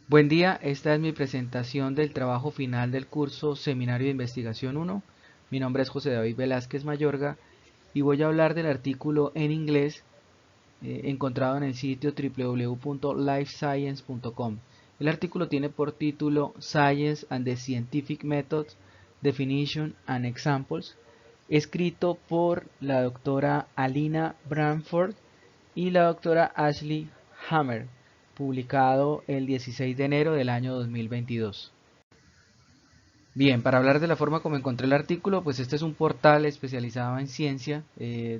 Buen día, esta es mi presentación del trabajo final del curso Seminario de Investigación 1. Mi nombre es José David Velázquez Mayorga y voy a hablar del artículo en inglés encontrado en el sitio www.lifescience.com. El artículo tiene por título Science and the Scientific Methods, Definition and Examples, escrito por la doctora Alina Branford y la doctora Ashley Hammer, publicado el 16 de enero del año 2022. Bien, para hablar de la forma como encontré el artículo, pues este es un portal especializado en ciencia,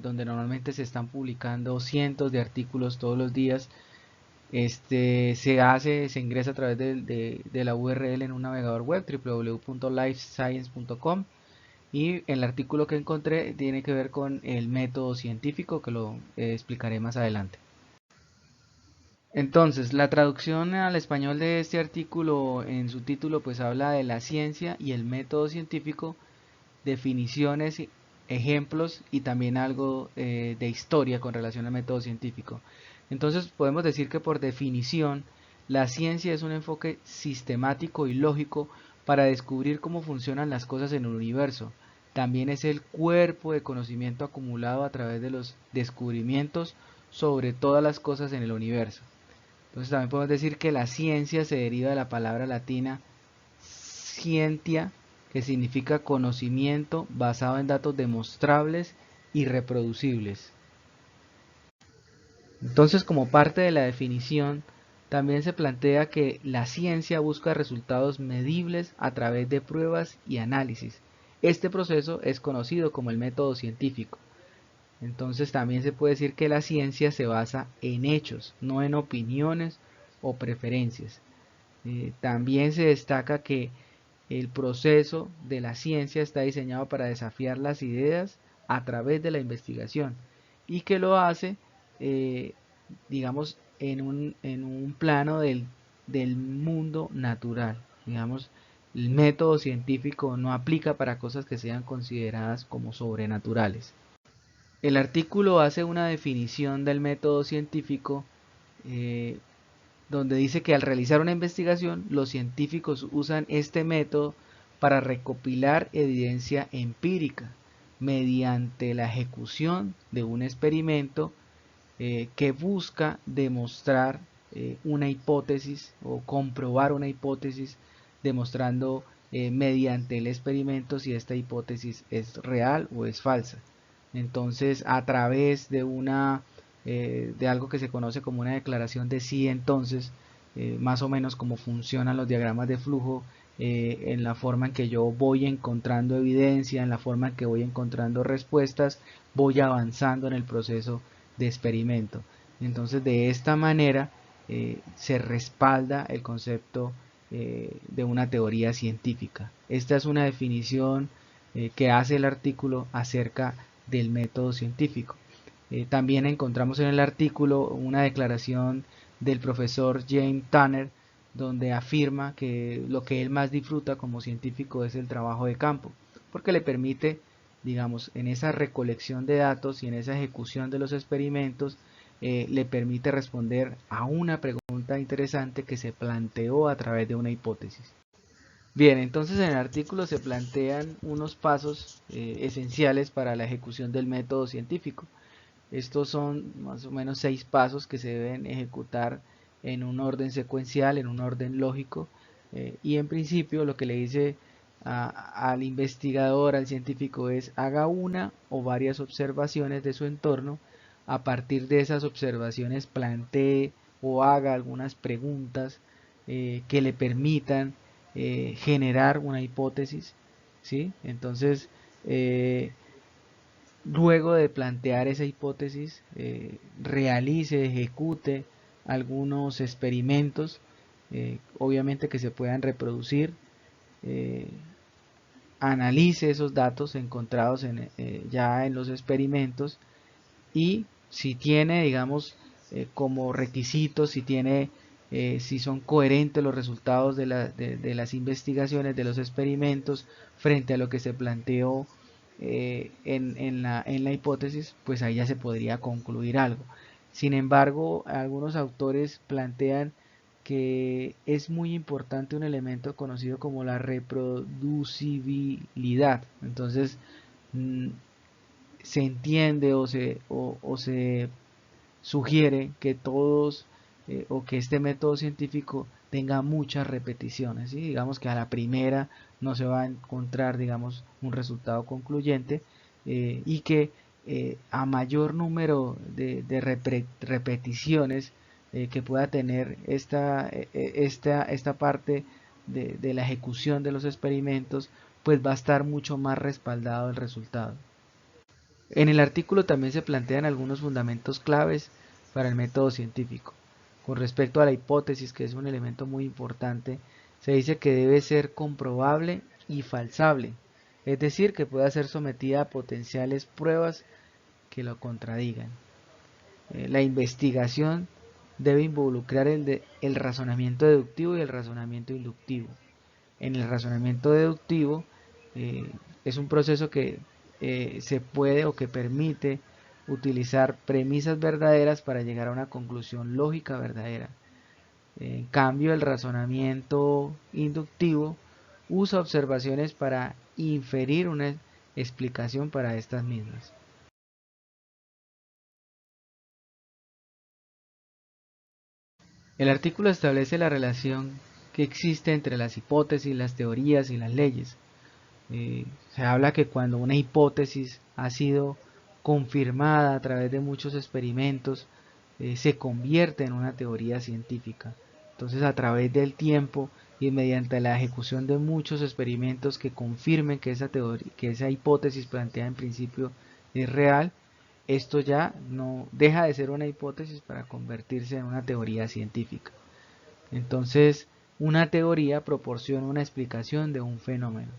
donde normalmente se están publicando cientos de artículos todos los días. Se ingresa a través de la URL en un navegador web, www.lifescience.com, y el artículo que encontré tiene que ver con el método científico, que lo explicaré más adelante. Entonces, la traducción al español de este artículo en su título pues habla de la ciencia y el método científico, definiciones, ejemplos y también algo de historia con relación al método científico. Entonces, podemos decir que por definición, la ciencia es un enfoque sistemático y lógico para descubrir cómo funcionan las cosas en el universo. También es el cuerpo de conocimiento acumulado a través de los descubrimientos sobre todas las cosas en el universo. Entonces también podemos decir que la ciencia se deriva de la palabra latina scientia, que significa conocimiento basado en datos demostrables y reproducibles. Entonces, como parte de la definición, también se plantea que la ciencia busca resultados medibles a través de pruebas y análisis. Este proceso es conocido como el método científico. Entonces también se puede decir que la ciencia se basa en hechos, no en opiniones o preferencias. También se destaca que el proceso de la ciencia está diseñado para desafiar las ideas a través de la investigación y que lo hace, eh, digamos, en un plano del mundo natural. Digamos, el método científico no aplica para cosas que sean consideradas como sobrenaturales. El artículo hace una definición del método científico, eh, donde dice que al realizar una investigación, los científicos usan este método para recopilar evidencia empírica mediante la ejecución de un experimento que busca demostrar una hipótesis o comprobar una hipótesis, demostrando mediante el experimento si esta hipótesis es real o es falsa. Entonces, a través de algo que se conoce como una declaración de sí, entonces, más o menos como funcionan los diagramas de flujo, en la forma en que yo voy encontrando evidencia, en la forma en que voy encontrando respuestas, voy avanzando en el proceso de experimento. Entonces, de esta manera se respalda el concepto de una teoría científica. Esta es una definición que hace el artículo acerca del método científico. También encontramos en el artículo una declaración del profesor James Tanner, donde afirma que lo que él más disfruta como científico es el trabajo de campo, porque le permite, digamos, en esa recolección de datos y en esa ejecución de los experimentos, le permite responder a una pregunta interesante que se planteó a través de una hipótesis. Bien, entonces en el artículo se plantean unos pasos esenciales para la ejecución del método científico. Estos son más o menos 6 pasos que se deben ejecutar en un orden secuencial, en un orden lógico, y en principio lo que le dice al investigador, al científico, es haga una o varias observaciones de su entorno. A partir de esas observaciones plantee o haga algunas preguntas que le permitan generar una hipótesis, ¿sí? Entonces, luego de plantear esa hipótesis, realice, ejecute algunos experimentos, obviamente que se puedan reproducir, eh, analice esos datos encontrados ya en los experimentos, y si tiene, digamos, como requisitos, si son coherentes los resultados de las investigaciones, de los experimentos, frente a lo que se planteó en la hipótesis, pues ahí ya se podría concluir algo. Sin embargo, algunos autores plantean que es muy importante un elemento conocido como la reproducibilidad. Entonces, se entiende o se sugiere que todos o que este método científico tenga muchas repeticiones, ¿sí? Digamos que a la primera no se va a encontrar, digamos, un resultado concluyente, y que a mayor número de repeticiones que pueda tener esta parte de la ejecución de los experimentos, pues va a estar mucho más respaldado el resultado. En el artículo también se plantean algunos fundamentos claves para el método científico. Con respecto a la hipótesis, que es un elemento muy importante, se dice que debe ser comprobable y falsable, es decir, que pueda ser sometida a potenciales pruebas que lo contradigan. La investigación debe involucrar el razonamiento deductivo y el razonamiento inductivo. En el razonamiento deductivo es un proceso que se puede o que permite utilizar premisas verdaderas para llegar a una conclusión lógica verdadera. En cambio, el razonamiento inductivo usa observaciones para inferir una explicación para estas mismas. El artículo establece la relación que existe entre las hipótesis, las teorías y las leyes. Se habla que cuando una hipótesis ha sido confirmada a través de muchos experimentos, se convierte en una teoría científica. Entonces, a través del tiempo y mediante la ejecución de muchos experimentos que confirmen que esa hipótesis planteada en principio es real, esto ya no deja de ser una hipótesis para convertirse en una teoría científica. Entonces, una teoría proporciona una explicación de un fenómeno.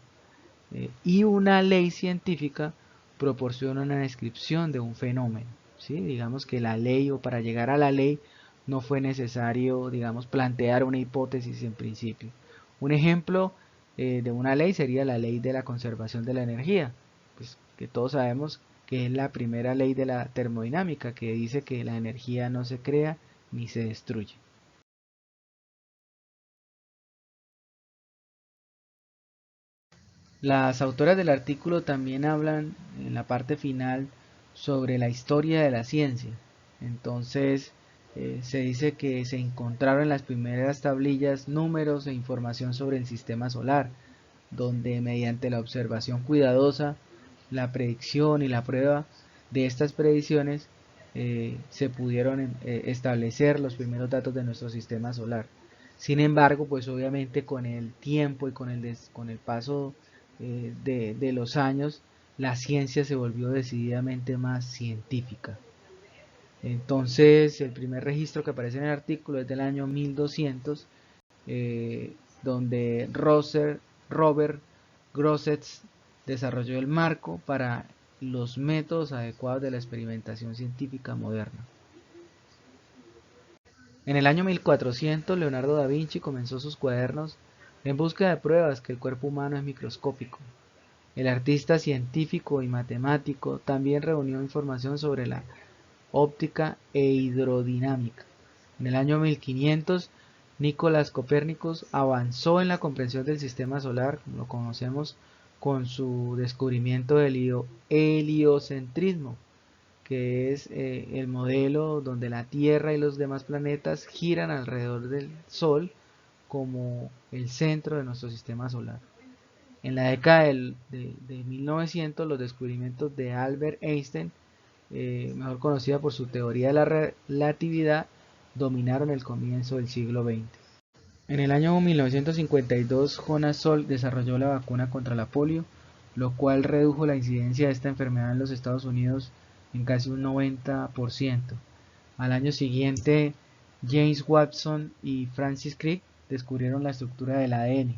Y una ley científica proporciona una descripción de un fenómeno, ¿sí? Digamos que la ley, o para llegar a la ley, no fue necesario, digamos, plantear una hipótesis en principio. Un ejemplo de una ley sería la ley de la conservación de la energía, pues, que todos sabemos que es la primera ley de la termodinámica, que dice que la energía no se crea ni se destruye. Las autoras del artículo también hablan en la parte final sobre la historia de la ciencia. Entonces, se dice que se encontraron en las primeras tablillas números e información sobre el sistema solar, donde mediante la observación cuidadosa, la predicción y la prueba de estas predicciones, se pudieron establecer los primeros datos de nuestro sistema solar. Sin embargo, pues obviamente con el tiempo y con el paso de los años, la ciencia se volvió decididamente más científica. Entonces, el primer registro que aparece en el artículo es del año 1200, donde Robert Grosseteste desarrolló el marco para los métodos adecuados de la experimentación científica moderna. En el año 1400, Leonardo da Vinci comenzó sus cuadernos en busca de pruebas que el cuerpo humano es microscópico. El artista científico y matemático también reunió información sobre la óptica e hidrodinámica. En el año 1500, Nicolás Copérnicus avanzó en la comprensión del sistema solar, como lo conocemos, con su descubrimiento del heliocentrismo, que es el modelo donde la Tierra y los demás planetas giran alrededor del Sol como el centro de nuestro sistema solar. En la década de 1900, los descubrimientos de Albert Einstein, mejor conocida por su teoría de la relatividad, dominaron el comienzo del siglo XX. En el año 1952, Jonas Salk desarrolló la vacuna contra la polio, lo cual redujo la incidencia de esta enfermedad en los Estados Unidos en casi un 90%. Al año siguiente, James Watson y Francis Crick descubrieron la estructura del ADN.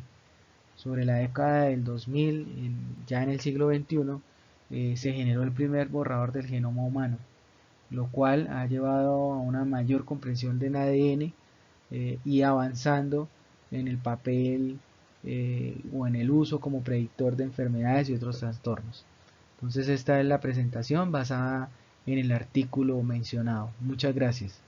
Sobre la década del 2000, ya en el siglo XXI, se generó el primer borrador del genoma humano, lo cual ha llevado a una mayor comprensión del ADN, y avanzando en el papel o en el uso como predictor de enfermedades y otros trastornos. Entonces, esta es la presentación basada en el artículo mencionado. Muchas gracias.